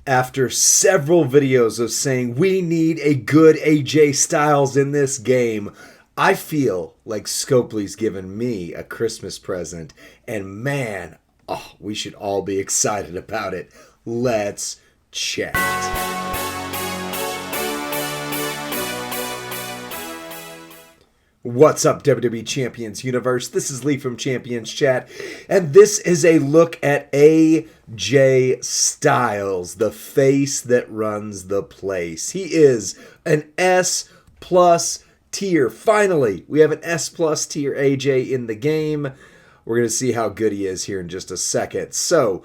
After several videos of saying we need a good AJ Styles in this game, I feel like Scopely's given me a Christmas present. And man, we should all be excited about it. Let's chat. What's up, WWE Champions Universe? This is Lee from Champions Chat, and this is a look at AJ Styles, the face that runs the place. He is an S+ tier. Finally, we have an S+ tier AJ in the game. We're going to see how good he is here in just a second. So,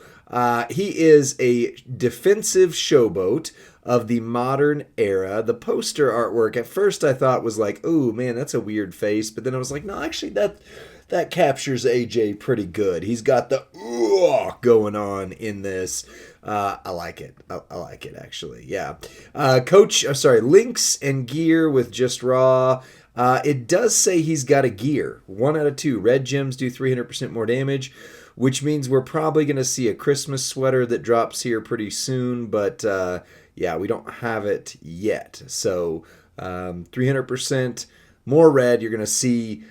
he is a defensive showboat of the modern era. The poster artwork at first I thought was like, ooh, man, that's a weird face. But then I was like, no, actually that captures AJ pretty good. He's got the going on in this. I like it. I like it, actually. Yeah. Links and gear with just raw. It does say he's got a gear. 1 out of 2. Red gems do 300% more damage, which means we're probably going to see a Christmas sweater that drops here pretty soon. But, yeah, we don't have it yet. So 300% more red. You're going to see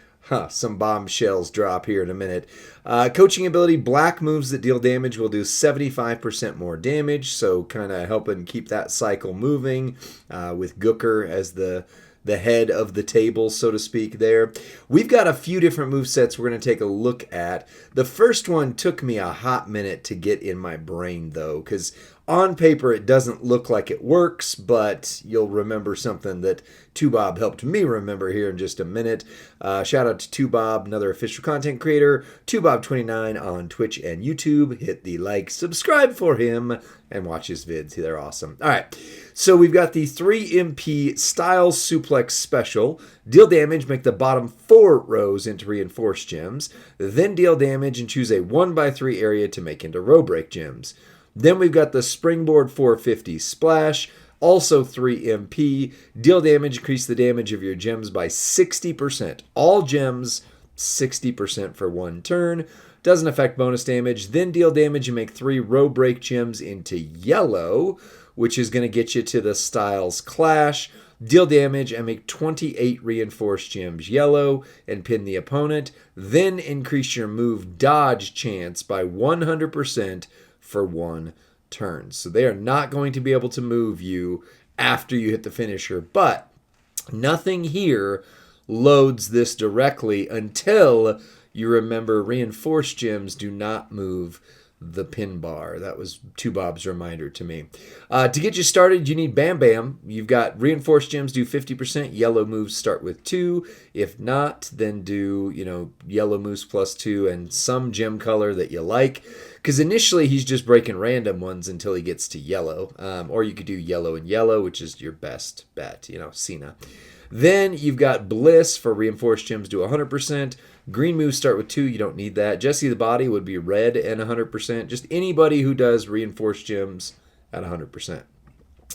some bombshells drop here in a minute. Coaching ability, black moves that deal damage will do 75% more damage. So kind of helping keep that cycle moving with Gooker as the head of the table, so to speak there. We've got a few different movesets we're going to take a look at. The first one took me a hot minute to get in my brain, though, because on paper it doesn't look like it works, but you'll remember something that Tubob helped me remember here in just a minute. Shout out to Tubob, another official content creator, Tubob29 on Twitch and YouTube. Hit the like, subscribe for him, and watch his vids. They're awesome. All right, so we've got the 3MP Styles Suplex Special. Deal damage, make the bottom 4 rows into reinforced gems. Then deal damage and choose a 1x3 area to make into row break gems. Then we've got the Springboard 450 Splash, also 3MP. Deal damage, increase the damage of your gems by 60%. All gems, 60% for 1 turn. Doesn't affect bonus damage. Then deal damage and make 3 row break gems into yellow, which is going to get you to the Styles Clash. Deal damage and make 28 reinforced gems yellow and pin the opponent. Then increase your move dodge chance by 100% for 1 turn. So they are not going to be able to move you after you hit the finisher, but nothing here loads this directly until you remember reinforced gems do not move the pin bar. That was Tubob's reminder to me. To get you started, you need Bam Bam. You've got reinforced gems do 50%. Yellow moves start with 2. If not, then do, yellow moves plus 2 and some gem color that you like. Because initially he's just breaking random ones until he gets to yellow. Or you could do yellow and yellow, which is your best bet, Cena. Then you've got Bliss for reinforced gems do 100%. Green moves start with 2. You don't need that. Jesse the Body would be red and 100%. Just anybody who does reinforced gems at 100%.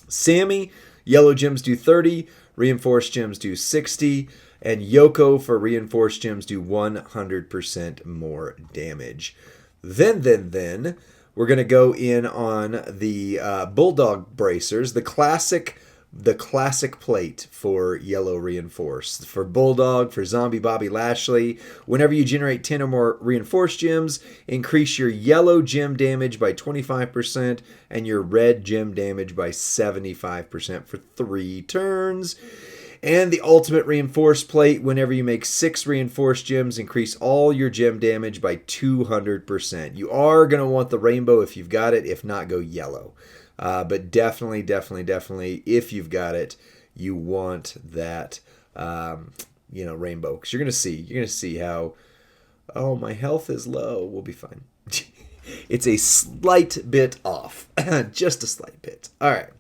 Sammy, yellow gems do 30. Reinforced gems do 60. And Yoko for reinforced gems do 100% more damage. Then we're going to go in on the Bulldog Bracers, the classic plate for yellow reinforced. For Bulldog, for Zombie Bobby Lashley, whenever you generate 10 or more reinforced gems, increase your yellow gem damage by 25% and your red gem damage by 75% for 3 turns. And the ultimate reinforced plate, whenever you make 6 reinforced gems, increase all your gem damage by 200%. You are going to want the rainbow if you've got it. If not, go yellow. But definitely, if you've got it, you want that, rainbow. Because you're going to see how, my health is low. We'll be fine. It's a slight bit off. Just a slight bit. All right.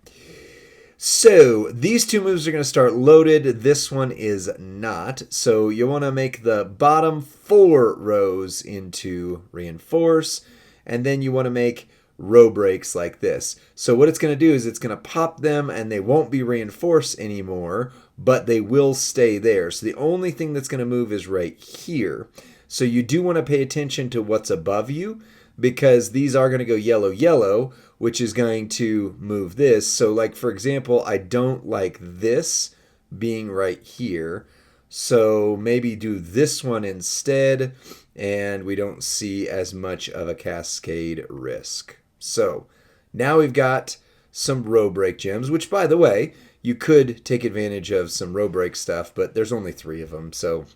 So these 2 moves are going to start loaded. This one is not. So you want to make the bottom 4 rows into reinforce. And then you want to make row breaks like this. So what it's going to do is it's going to pop them and they won't be reinforced anymore, but they will stay there. So the only thing that's going to move is right here. So you do want to pay attention to what's above you. because these are going to go yellow, yellow, which is going to move this. So like, for example, I don't like this being right here. So maybe do this one instead, and we don't see as much of a cascade risk. So now we've got some row break gems, which, by the way, you could take advantage of some row break stuff, but there's only 3 of them, so,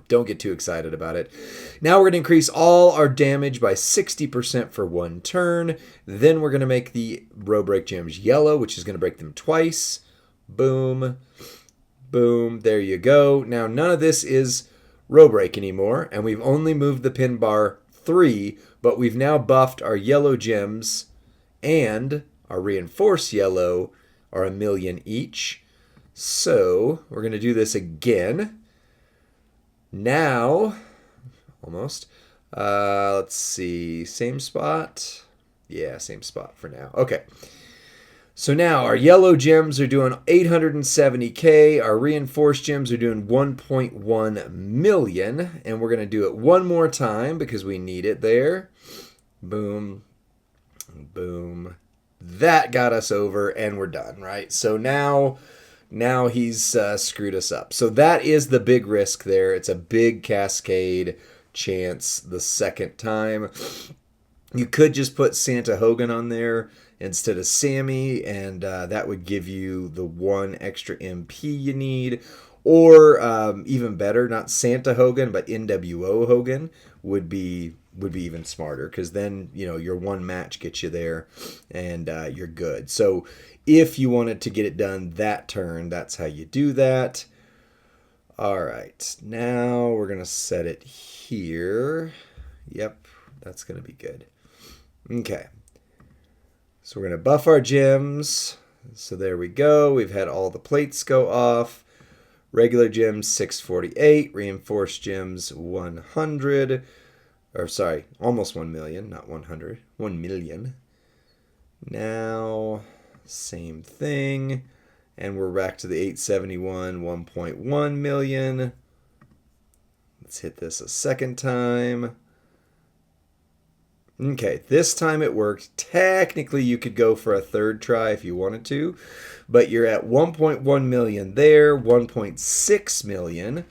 don't get too excited about it. Now we're going to increase all our damage by 60% for 1 turn. Then we're going to make the row break gems yellow, which is going to break them twice. Boom. Boom. There you go. Now, none of this is row break anymore, and we've only moved the pin bar 3, but we've now buffed our yellow gems, and our reinforced yellow are 1 million each. So we're going to do this again. Now, almost. Let's see. Same spot? Yeah, same spot for now. Okay. So now our yellow gems are doing 870K. Our reinforced gems are doing 1.1 million. And we're going to do it one more time because we need it there. Boom. Boom. That got us over, and we're done, right? So now he's screwed us up. So that is the big risk there. It's a big cascade chance the second time. You could just put Santa Hogan on there instead of Sammy, and that would give you the 1 extra MP you need. Or even better, not Santa Hogan, but NWO Hogan would be even smarter, because then your 1 match gets you there and you're good. So if you wanted to get it done that turn, that's how you do that. All right, now we're gonna set it here. Yep, that's gonna be good. Okay, so we're gonna buff our gems. So there we go. We've had all the plates go off. Regular gems 648, reinforced gems 100. Or sorry, almost 1 million, not 100. 1 million. Now, same thing. And we're back to the 871, 1.1 million. Let's hit this a second time. Okay, this time it worked. Technically, you could go for a third try if you wanted to, but you're at 1.1 million there, 1.6 million.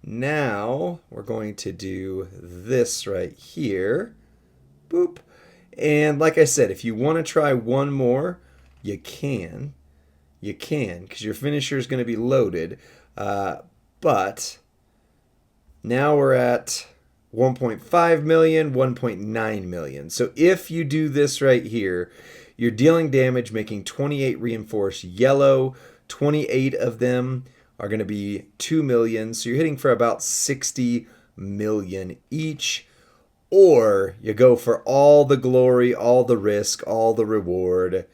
Now, we're going to do this right here. Boop. And like I said, if you want to try one more, you can. You can, because your finisher is going to be loaded. But now we're at 1.5 million, 1.9 million. So if you do this right here, you're dealing damage, making 28 reinforced yellow. 28 of them are going to be 2 million. So you're hitting for about 60 million each. Or you go for all the glory, all the risk, all the reward,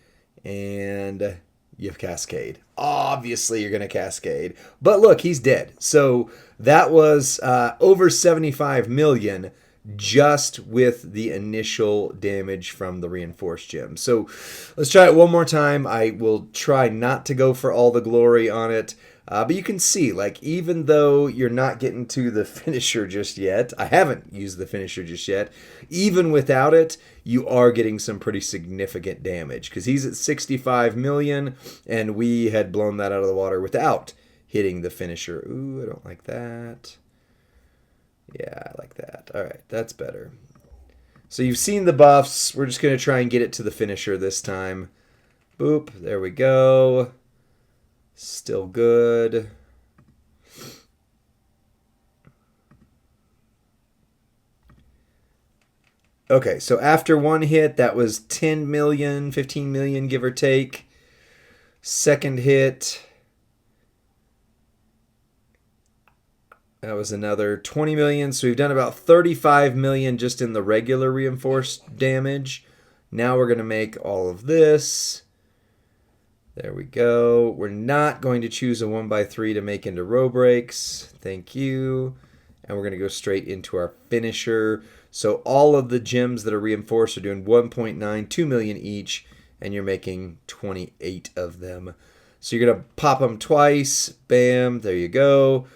and you cascade. Obviously, you're going to cascade. But look, he's dead. So that was over 75 million just with the initial damage from the reinforced gem. So let's try it one more time. I will try not to go for all the glory on it. But you can see, like, even though you're not getting to the finisher just yet, I haven't used the finisher just yet, even without it, you are getting some pretty significant damage, because he's at 65 million, and we had blown that out of the water without hitting the finisher. Ooh, I don't like that. Yeah, I like that. All right, that's better. So you've seen the buffs. We're just going to try and get it to the finisher this time. Boop, there we go. Still good. Okay, so after one hit, that was 10 million, 15 million, give or take. Second hit, that was another 20 million. So we've done about 35 million just in the regular reinforced damage. Now we're going to make all of this. There we go. We're not going to choose a 1x3 to make into row breaks. Thank you. And we're going to go straight into our finisher. So all of the gems that are reinforced are doing 1.9, 2 million each, and you're making 28 of them. So you're going to pop them twice. Bam. There you go.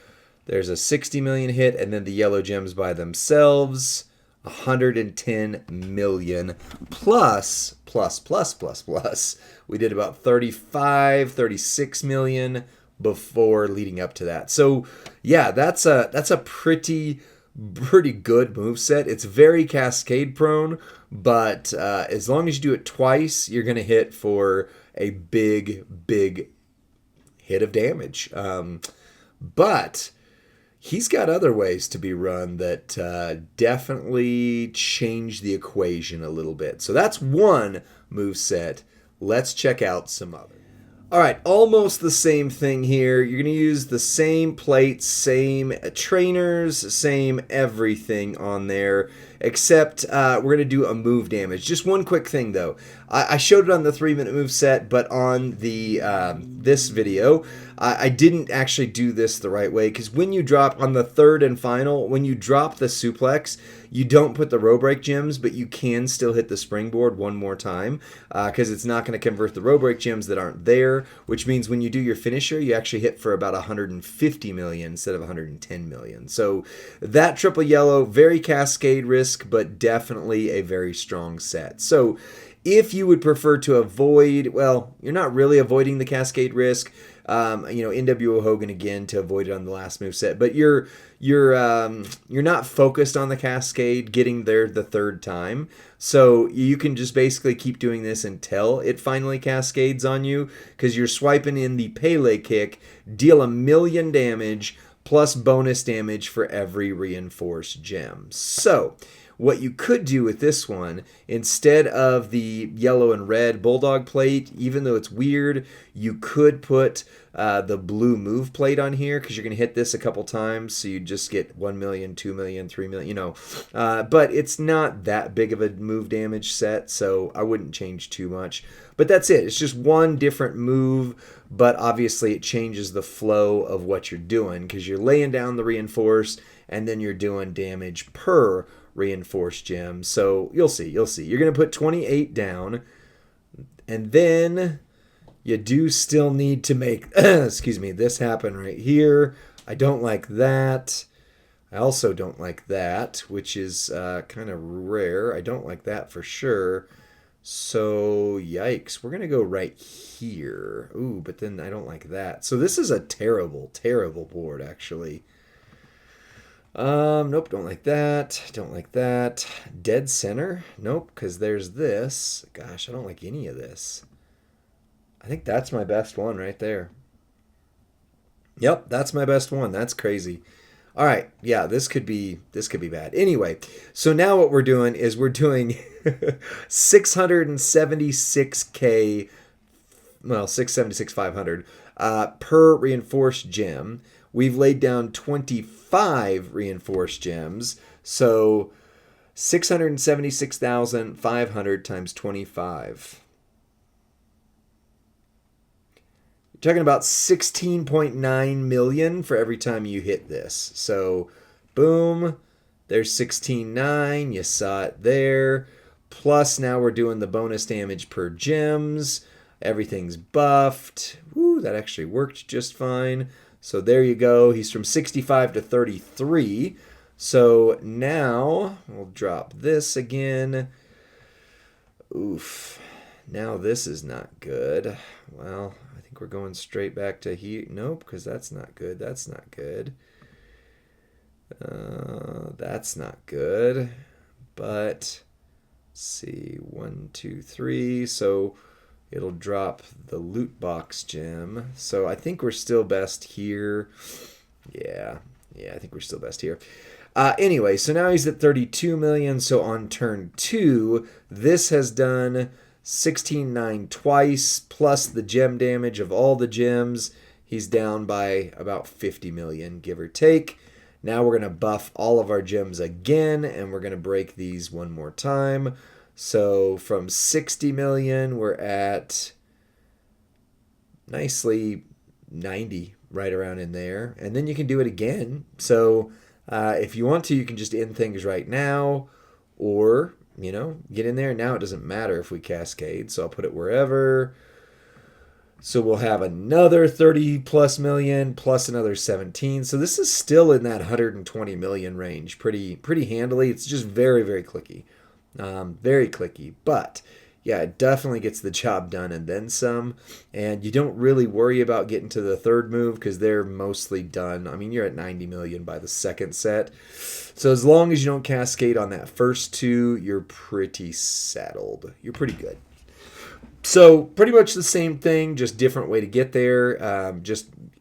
There's a 60 million hit, and then the yellow gems by themselves 110 million plus. We did about 35, 36 million before leading up to that. So yeah, that's a pretty good moveset. It's very cascade prone, but as long as you do it twice, you're going to hit for a big hit of damage. But he's got other ways to be run that definitely change the equation a little bit. So that's one moveset. Let's check out some others. All right, almost the same thing here. You're going to use the same plates, same trainers, same everything on there, except we're going to do a move damage. Just one quick thing, though. I showed it on the 3-minute move set, but on the this video, I didn't actually do this the right way, because when you drop on the third and final, when you drop the suplex, you don't put the row break gems, but you can still hit the springboard one more time, because it's not going to convert the row break gems that aren't there, which means when you do your finisher, you actually hit for about 150 million instead of 110 million. So that triple yellow, very cascade risk, but definitely a very strong set. So if you would prefer to avoid, well, you're not really avoiding the cascade risk. NWO Hogan again to avoid it on the last move set, but you're not focused on the cascade getting there the third time, so you can just basically keep doing this until it finally cascades on you, because you're swiping in the Pele kick, deal 1,000,000 damage plus bonus damage for every reinforced gem. So what you could do with this one, instead of the yellow and red bulldog plate, even though it's weird, you could put the blue move plate on here, because you're going to hit this a couple times, so you just get 1 million, 2 million, 3 million, but it's not that big of a move damage set, so I wouldn't change too much. But that's it. It's just one different move, but obviously it changes the flow of what you're doing, because you're laying down the reinforce, and then you're doing damage per reinforced gem. So you'll see. You're going to put 28 down, and then you do still need to make excuse me, this happen right here. I don't like that. I also don't like that, which is kind of rare. I don't like that for sure. So yikes, we're going to go right here. Ooh, but then I don't like that. So this is a terrible board, actually. Nope, don't like that. Don't like that. Dead center? Nope, because there's this. Gosh, I don't like any of this. I think that's my best one right there. Yep, that's my best one. That's crazy. All right, yeah, this could be bad. Anyway, so now what we're doing is we're doing 676K, well, 676,500 per reinforced gem. We've laid down 25 reinforced gems, so 676,500 times 25. You're talking about 16.9 million for every time you hit this. So, boom, there's 16.9. You saw it there. Plus, now we're doing the bonus damage per gems. Everything's buffed. Woo, that actually worked just fine. So there you go. He's from 65 to 33. So now we'll drop this again. Oof. Now this is not good. Well, I think we're going straight back to here. Nope, because that's not good. That's not good. That's not good. But let's see. 1, 2, 3. So it'll drop the loot box gem. So I think we're still best here. Yeah, I think we're still best here. Anyway, so now he's at 32 million. So on turn 2, this has done 16.9 twice, plus the gem damage of all the gems. He's down by about 50 million, give or take. Now we're going to buff all of our gems again, and we're going to break these one more time. So from 60 million, we're at nicely 90, right around in there. And then you can do it again. So if you want to, you can just end things right now, or, get in there. Now it doesn't matter if we cascade. So I'll put it wherever. So we'll have another 30 plus million plus another 17. So this is still in that 120 million range pretty handily. It's just very, very clicky. Very clicky. But yeah, it definitely gets the job done and then some. And you don't really worry about getting to the third move because they're mostly done. I mean, you're at 90 million by the second set. So as long as you don't cascade on that first two, you're pretty settled. You're pretty good. So pretty much the same thing, just different way to get there.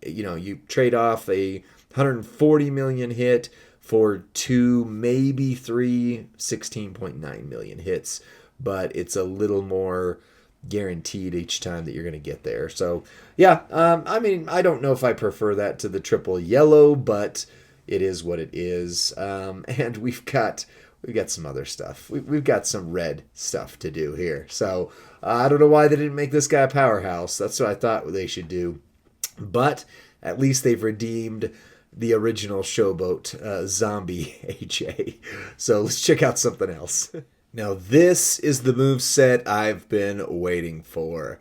You trade off a 140 million hit for two, maybe three 16.9 million hits, but it's a little more guaranteed each time that you're going to get there. So yeah, I don't know if I prefer that to the triple yellow, but it is what it is. And we've got some other stuff. We've got some red stuff to do here. So I don't know why they didn't make this guy a powerhouse. That's what I thought they should do. But at least they've redeemed the original Showboat zombie AJ. So let's check out something else. Now this is the moveset I've been waiting for.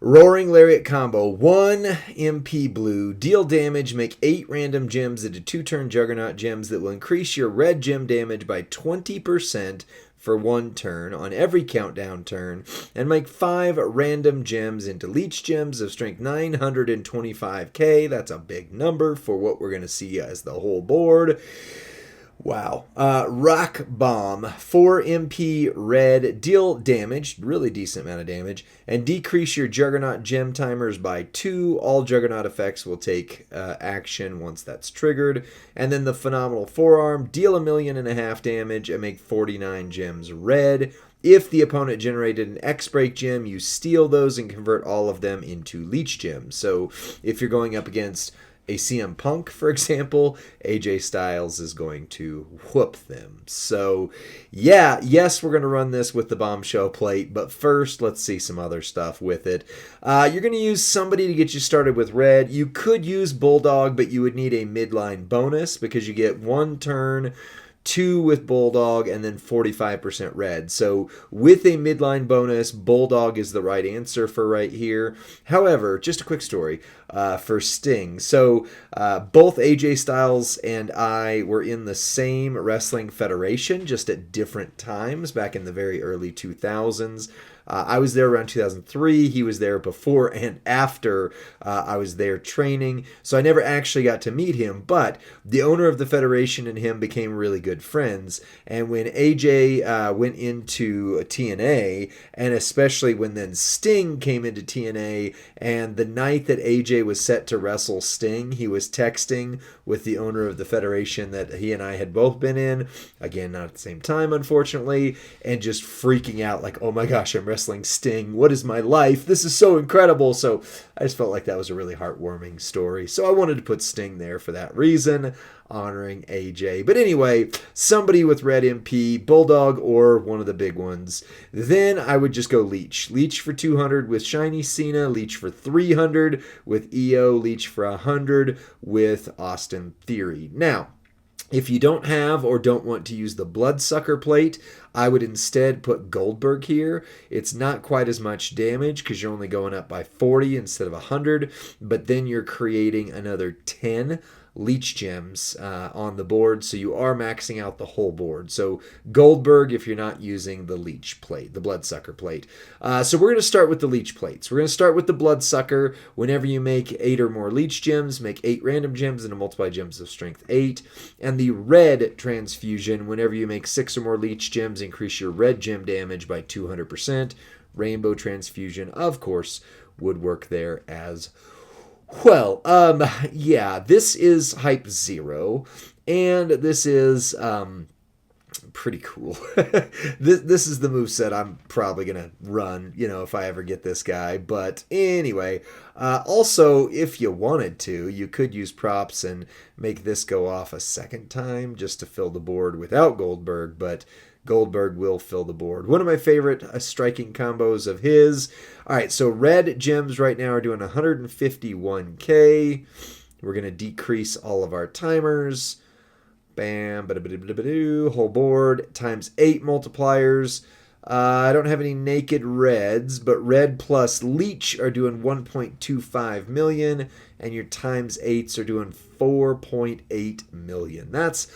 Roaring Lariat combo, 1 MP blue, deal damage, make 8 random gems into 2-turn Juggernaut gems that will increase your red gem damage by 20% for 1 turn on every countdown turn, and make 5 random gems into leech gems of strength 925k. That's a big number for what we're going to see as the whole board. Wow. Rock Bomb, 4 MP red, deal damage, really decent amount of damage, and decrease your Juggernaut gem timers by 2. All Juggernaut effects will take action once that's triggered. And then the Phenomenal Forearm, deal 1.5 million damage and make 49 gems red. If the opponent generated an X-Break gem, you steal those and convert all of them into leech gems. So if you're going up against a CM Punk, for example, AJ Styles is going to whoop them. So, yeah, yes, we're going to run this with the Bombshell plate, but first, let's see some other stuff with it. You're going to use somebody to get you started with red. You could use Bulldog, but you would need a midline bonus because you get 1 turn, 2 with Bulldog, and then 45% red. So with a midline bonus, Bulldog is the right answer for right here. However, just a quick story for Sting. So both AJ Styles and I were in the same wrestling federation, just at different times back in the very early 2000s. I was there around 2003. He was there before and after I was there training. So I never actually got to meet him, but the owner of the federation and him became really good friends. And when AJ went into TNA, and especially when then Sting came into TNA, and the night that AJ was set to wrestle Sting, he was texting with the owner of the federation that he and I had both been in. Again, not at the same time, unfortunately, and just freaking out like, oh my gosh, I'm wrestling Sting. What is my life? This is so incredible. So I just felt like that was a really heartwarming story. So I wanted to put Sting there for that reason, honoring AJ. But anyway, somebody with red MP, Bulldog, or one of the big ones. Then I would just go Leech. Leech for 200 with Shiny Cena, Leech for 300 with EO, Leech for 100 with Austin Theory. Now, if you don't have or don't want to use the Bloodsucker plate, I would instead put Goldberg here. It's not quite as much damage because you're only going up by 40 instead of 100, but then you're creating another 10 leech gems on the board, so you are maxing out the whole board. So Goldberg if you're not using the leech plate, the Bloodsucker plate. So we're going to start with the leech plates. We're going to start with the Bloodsucker. Whenever you make 8 or more leech gems, make 8 random gems into multiply gems of strength 8. And the red transfusion, whenever you make 6 or more leech gems, increase your red gem damage by 200%. Rainbow transfusion, of course, would work there as well. Yeah, this is Hype 0, and this is pretty cool. This is the moveset I'm probably gonna run, if I ever get this guy. But anyway, also, if you wanted to, you could use props and make this go off a second time just to fill the board without Goldberg, but Goldberg will fill the board. One of my favorite striking combos of his. All right, so red gems right now are doing 151k. We're going to decrease all of our timers. Bam, whole board times 8 multipliers. I don't have any naked reds, but red plus leech are doing 1.25 million, and your times 8s are doing 4.8 million. That's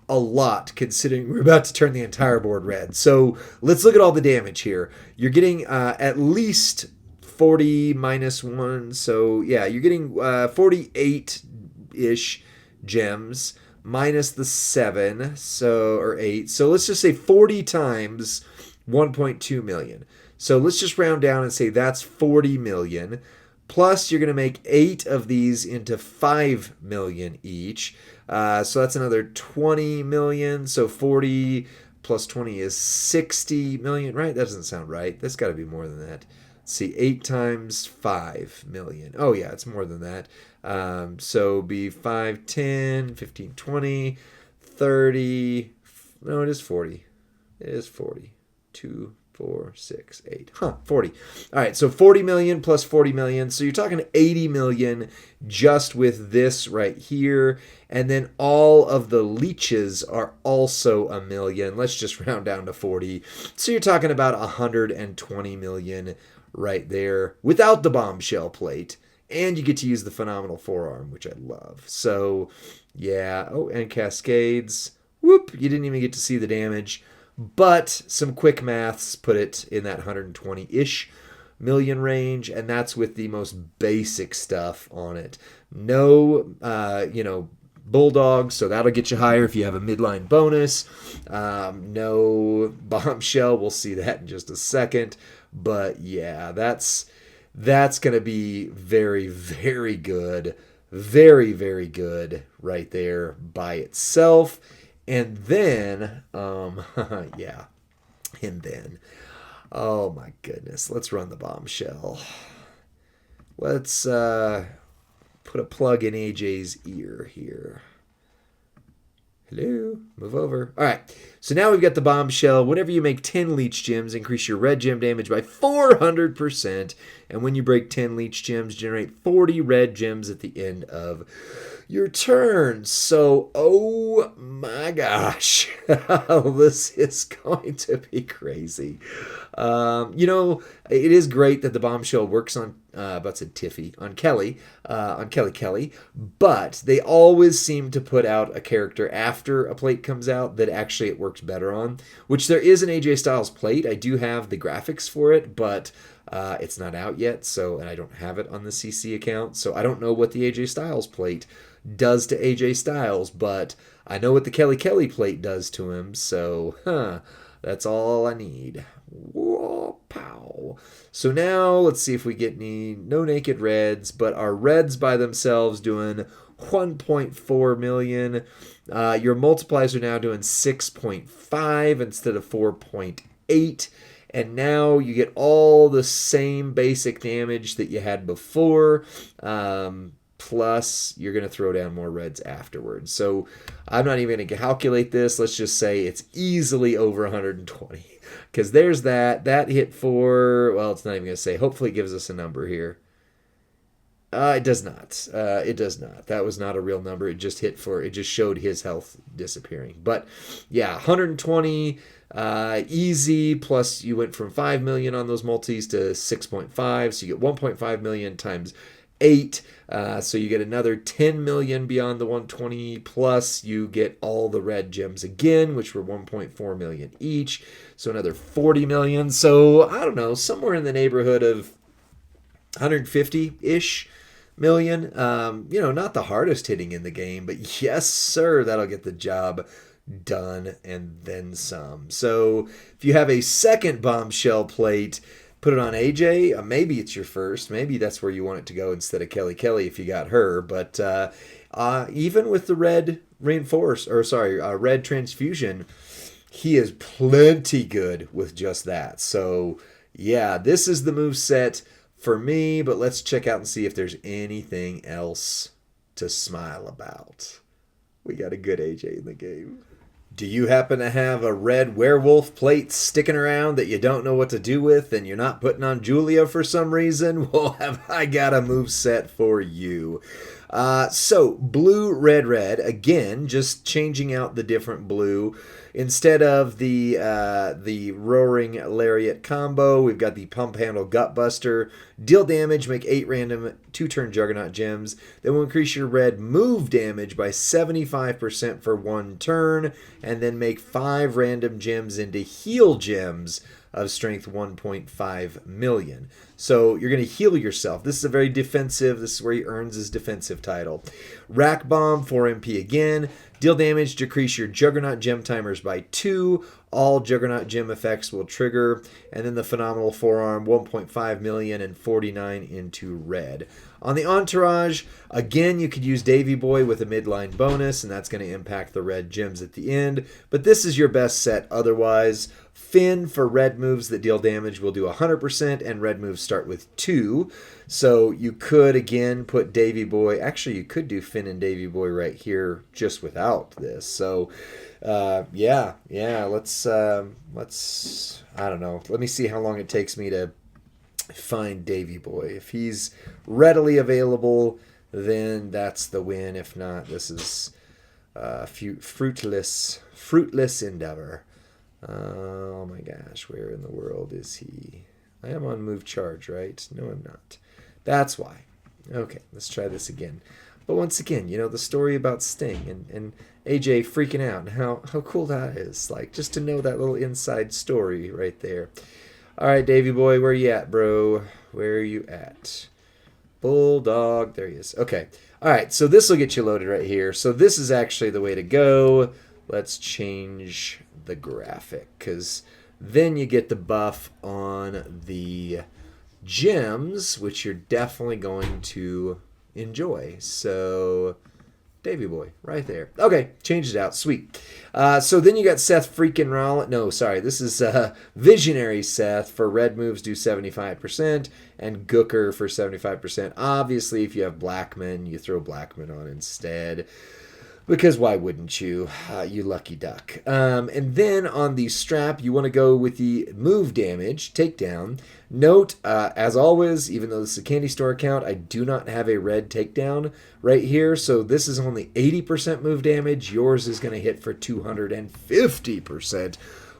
a lot considering we're about to turn the entire board red. So let's look at all the damage here. You're getting at least 40 minus 1. So yeah, you're getting 48-ish gems minus the 7, or 8. So let's just say 40 times 1.2 million. So let's just round down and say that's 40 million. Plus you're going to make 8 of these into 5 million each. So that's another 20 million. So 40 plus 20 is 60 million, right? That doesn't sound right. That's got to be more than that. Let's see, 8 times 5 million. Oh, yeah, it's more than that. So be 5, 10, 15, 20, 30. No, it is 40. It is 40. 2, 4, 6, 8. 40. All right, so 40 million plus 40 million. So you're talking 80 million just with this right here. And then all of the leeches are also a million. Let's just round down to 40. So you're talking about 120 million right there without the bombshell plate. And you get to use the phenomenal forearm, which I love. So, yeah. Oh, and cascades. Whoop, you didn't even get to see the damage. But some quick maths put it in that 120-ish million range, and that's with the most basic stuff on it. No, bulldog, so that'll get you higher if you have a midline bonus. No bombshell, we'll see that in just a second. But yeah, that's going to be very, very good. Very, very good right there by itself. And then, yeah, and then, oh my goodness, let's run the bombshell. Let's put a plug in AJ's ear here. Hello, move over. All right, so now we've got the bombshell. Whenever you make 10 leech gems, increase your red gem damage by 400%. And when you break 10 leech gems, generate 40 red gems at the end of your turn. So, oh my gosh, this is going to be crazy. It is great that the bombshell works on, on Kelly, but they always seem to put out a character after a plate comes out that actually it works better on, which there is an AJ Styles plate. I do have the graphics for it, but it's not out yet, and I don't have it on the CC account, so I don't know what the AJ Styles plate does to AJ Styles, but I know what the Kelly plate does to him, so that's all I need. Whoa, pow. So now let's see if we get no naked reds, but our reds by themselves doing 1.4 million. Your multipliers are now doing 6.5 instead of 4.8. And now you get all the same basic damage that you had before. Plus, you're going to throw down more reds afterwards. So I'm not even going to calculate this. Let's just say it's easily over 120. Because there's that. That hit for, well, it's not even going to say. Hopefully it gives us a number here. It does not. It does not. That was not a real number. It just showed his health disappearing. But yeah, 120 easy. Plus you went from 5 million on those multis to 6.5. So you get 1.5 million times 8. So you get another 10 million beyond the 120. Plus you get all the red gems again, which were 1.4 million each. So another 40 million. So I don't know, somewhere in the neighborhood of 150-ish million. Not the hardest hitting in the game, but yes, sir, that'll get the job done and then some. So if you have a second bombshell plate, put it on AJ. Maybe it's your first. Maybe that's where you want it to go instead of Kelly if you got her. But even with the red red transfusion, he is plenty good with just that. So yeah, this is the moveset for me, but let's check out and see if there's anything else to smile about. We got a good AJ in the game. Do you happen to have a red werewolf plate sticking around that you don't know what to do with and you're not putting on Julia for some reason? Well, have I got a moveset for you. So blue, red, red. Again, just changing out the different blue. Instead of the roaring lariat combo, we've got the pump handle gutbuster. Deal damage, make 8 random 2-turn juggernaut gems. Then will increase your red move damage by 75% for 1 turn, and then make 5 random gems into heal gems of strength 1.5 million. So you're going to heal yourself. This is a very defensive. This is where he earns his defensive title. Rack Bomb, 4 MP again. Deal damage, decrease your Juggernaut gem timers by 2. All Juggernaut gem effects will trigger. And then the Phenomenal Forearm, 1.5 million and 49 into red. On the Entourage, again, you could use Davy Boy with a midline bonus, and that's going to impact the red gems at the end. But this is your best set otherwise. Finn for red moves that deal damage will do 100%, and red moves start with 2. So you could, again, put Davy Boy. Actually, you could do Finn and Davy Boy right here just without this. So, yeah, let's, I don't know. Let me see how long it takes me to find Davy Boy. If he's readily available, then that's the win. If not, this is fruitless endeavor. Oh my gosh, where in the world is he? I am on move charge, right? No, I'm not. That's why. Okay, let's try this again. But once again, the story about Sting and AJ freaking out and how cool that is. Like, just to know that little inside story right there. All right, Davy Boy, where you at, bro? Where are you at? Bulldog, there he is. Okay. All right, so this will get you loaded right here. So this is actually the way to go. Let's change the graphic, because then you get the buff on the gems, which you're definitely going to enjoy. So Davy Boy right there. Okay, changed it out. Sweet. So then you got Seth freaking Rollins. No, sorry, this is Visionary Seth for red moves do 75%, and Gooker for 75%. Obviously, if you have Blackman, you throw Blackman on instead. Because why wouldn't you? You lucky duck. And then on the strap, you want to go with the move damage, takedown. Note, as always, even though this is a candy store account, I do not have a red takedown right here. So this is only 80% move damage. Yours is going to hit for 250%,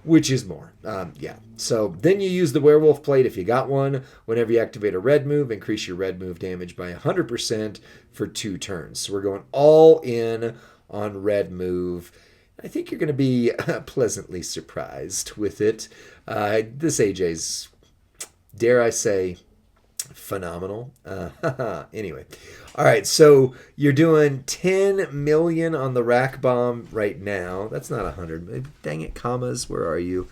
which is more. Yeah. So then you use the werewolf plate if you got one. Whenever you activate a red move, increase your red move damage by 100% for 2 turns. So we're going all in on red move. I think you're going to be pleasantly surprised with it. This AJ's, dare I say, phenomenal. Anyway. All right, so you're doing 10 million on the rack bomb right now. That's not 100. Dang it, commas. Where are you?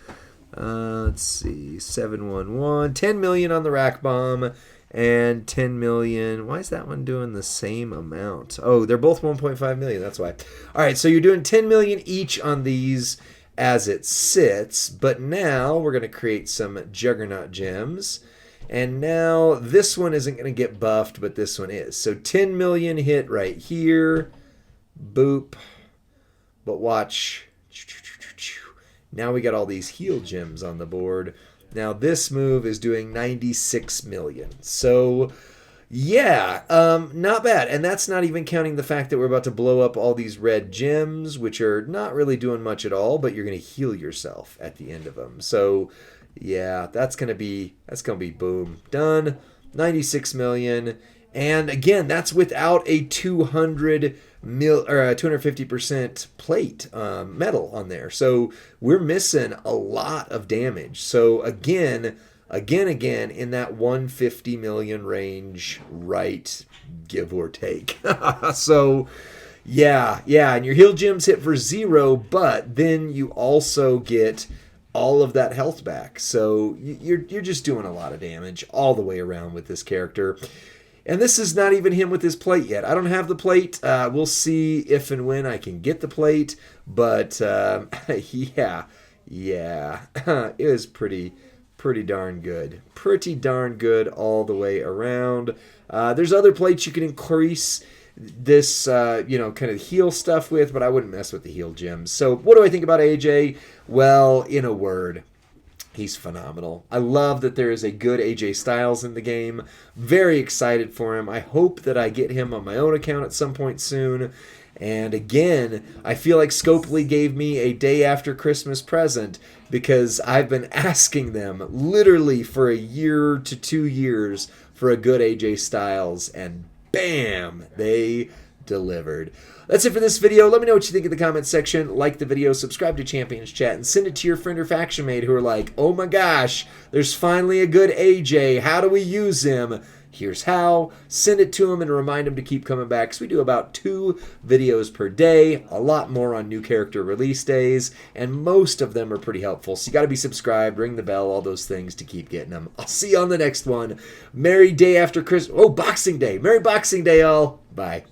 Let's see. 711. 10 million on the rack bomb. And 10 million. Why is that one doing the same amount? Oh, they're both 1.5 million. That's why. All right, so you're doing 10 million each on these as it sits. But now we're going to create some Juggernaut gems. And now this one isn't going to get buffed, but this one is. So 10 million hit right here. Boop. But watch. Now we got all these heal gems on the board. Now this move is doing 96 million. So yeah, not bad. And that's not even counting the fact that we're about to blow up all these red gems, which are not really doing much at all, but you're going to heal yourself at the end of them. So yeah, that's going to be boom. Done. 96 million. And again, that's without a 250% plate metal on there. So we're missing a lot of damage. So again, in that 150 million range, right, give or take. So yeah, and your heal gems hit for 0, but then you also get all of that health back. So you're just doing a lot of damage all the way around with this character. And this is not even him with his plate yet. I don't have the plate. We'll see if and when I can get the plate. But yeah, it was pretty darn good. Pretty darn good all the way around. There's other plates you can increase this, kind of heal stuff with, but I wouldn't mess with the heal gems. So what do I think about AJ? Well, in a word, He's phenomenal. I love that there is a good AJ Styles in the game. Very excited for him. I hope that I get him on my own account at some point soon. And again, I feel like Scopely gave me a day after Christmas present because I've been asking them literally for a year to 2 years for a good AJ Styles, and bam, they delivered. That's it for this video. Let me know what you think in the comments section. Like the video, subscribe to Champions Chat, and send it to your friend or faction mate who are like, oh my gosh, there's finally a good AJ. How do we use him? Here's how. Send it to him and remind him to keep coming back, because we do about 2 videos per day, a lot more on new character release days, and most of them are pretty helpful. So you got to be subscribed, ring the bell, all those things to keep getting them. I'll see you on the next one. Merry day after Christmas. Oh, Boxing Day. Merry Boxing Day, all. Bye.